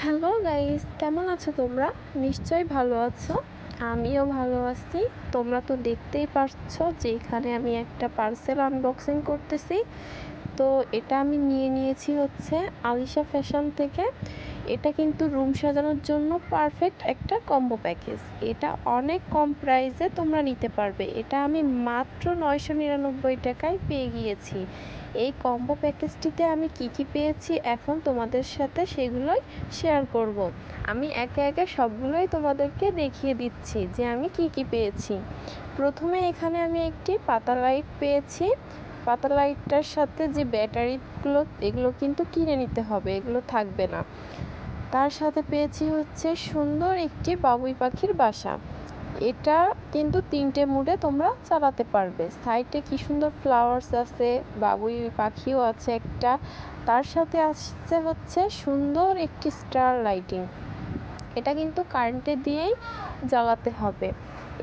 Hello guys, কেমন আছো তোমরা? নিশ্চয়ই ভালো আছো। আমিও ভালো আছি। তোমরা তো দেখতেই পারছো যে এখানে আমি একটা পার্সেল আনবক্সিং করতেছি। তো এটা আমি নিয়েছি হচ্ছে আলিশা ফ্যাশন থেকে। এটা কিন্তু রুম সাজানোর জন্য পারফেক্ট একটা কম্বো প্যাকেজ। এটা অনেক কম প্রাইসে তোমরা নিতে পারবে। এটা আমি মাত্র 999 টাকায় পেয়ে গিয়েছি। এই কম্বো প্যাকেজটিতে আমি কি পেয়েছি এখন তোমাদের সাথে সেগুলোই শেয়ার করব। আমি একে একে সবগুলোই তোমাদেরকে দেখিয়ে দিচ্ছি যে আমি কি পেয়েছি। প্রথমে এখানে আমি একটি পাতা লাইট পেয়েছি। পাতা লাইটটার সাথে যে ব্যাটারিগুলো, এগুলো কিন্তু কিনে নিতে হবে, এগুলো থাকবে না। তার সাথে পেয়েছি হচ্ছে সুন্দর একটি বাবুই পাখির বাসা। এটা কিন্তু 3টে মুডে তোমরা চালাতে পারবে। সাইডে কি সুন্দর ফ্লাওয়ার্স আছে, বাবুই পাখিও আছে একটা। তার সাথে আসছে হচ্ছে সুন্দর একটি স্টার লাইটিং। এটা কিন্তু কারেন্টে দিয়েই জ্বালাতে হবে।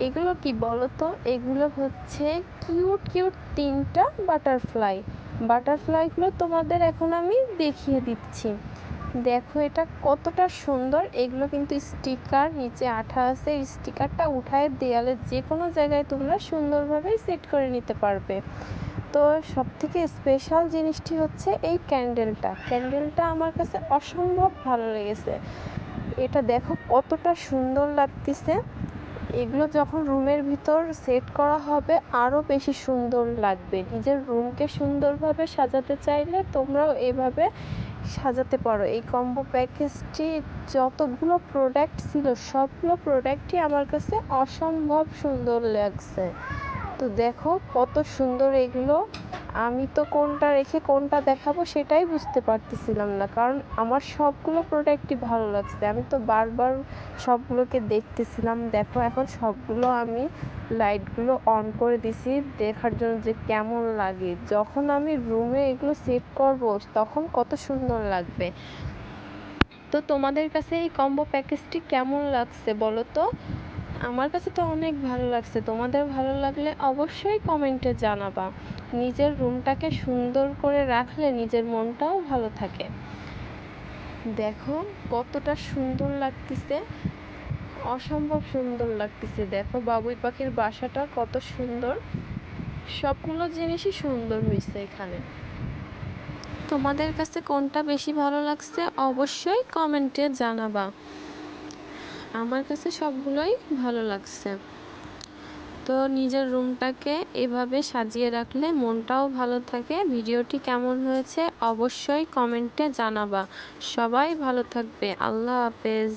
এগুলো কি বলো তো? এগুলো হচ্ছে কিউট 3টা বাটারফ্লাইগুলো তোমাদের এখন আমি দেখিয়ে দিচ্ছি। দেখো এটা কতটা সুন্দর। এগুলো কিন্তু স্টিকার, নিচে আঠা আছে। এই স্টিকারটা উঠায় দেয়ালে যে কোনো জায়গায় তোমরা সুন্দরভাবে সেট করে নিতে পারবে। তো সবথেকে স্পেশাল জিনিসটি হচ্ছে এই ক্যান্ডেলটা আমার কাছে অসম্ভব ভালো লেগেছে। এটা দেখো কতটা সুন্দর লাগতেছে। এগুলো যখন রুমের ভিতর সেট করা হবে আরও বেশি সুন্দর লাগবে। নিজের রুমকে সুন্দরভাবে সাজাতে চাইলে তোমরাও এভাবে সাজাতে পারো। এই কম্বো প্যাকেজটি যতগুলো প্রোডাক্ট ছিল সবগুলো প্রোডাক্টই আমার কাছে অসম্ভব সুন্দর লাগছে। তো দেখো কত সুন্দর এগুলো। আমি তো কোনটা রেখে কোনটা দেখাবো সেটাই বুঝতে পারতেছিলাম না, কারণ আমার সবগুলো প্রোডাক্টই ভালো লাগছে। আমি তো বারবার সবগুলোকে দেখতেছিলাম। দেখো এখন সবগুলো আমি লাইটগুলো অন করে দিছি দেখার জন্য যে কেমন লাগে। যখন আমি রুমে এগুলো সেট করব তখন কত সুন্দর লাগবে। তো তোমাদের কাছে এই কম্বো প্যাকেজটি কেমন লাগছে বলো তো? আমার কাছে তো অনেক ভালো লাগছে। তোমাদের ভালো লাগলে অবশ্যই কমেন্টে জানাবা। নিজের রুমটাকে সুন্দর করে রাখলে নিজের মনটাও ভালো থাকে। দেখো কতটা সুন্দর লাগতেছে, অসম্ভব সুন্দর লাগতেছে। দেখো বাবুই পাখির বাসাটা কত সুন্দর। সবগুলো জিনিসই সুন্দর হয়েছে এখানে। তোমাদের কাছে কোনটা বেশি ভালো লাগছে অবশ্যই কমেন্টে জানাবা। আমার কাছে সবগুলোই ভালো লাগছে। তো নিজের রুমটাকে এভাবে সাজিয়ে রাখলে মনটাও ভালো থাকে। ভিডিওটি কেমন হয়েছে অবশ্যই কমেন্টে জানাবা। সবাই ভালো থাকবে। আল্লাহ হাফেজ।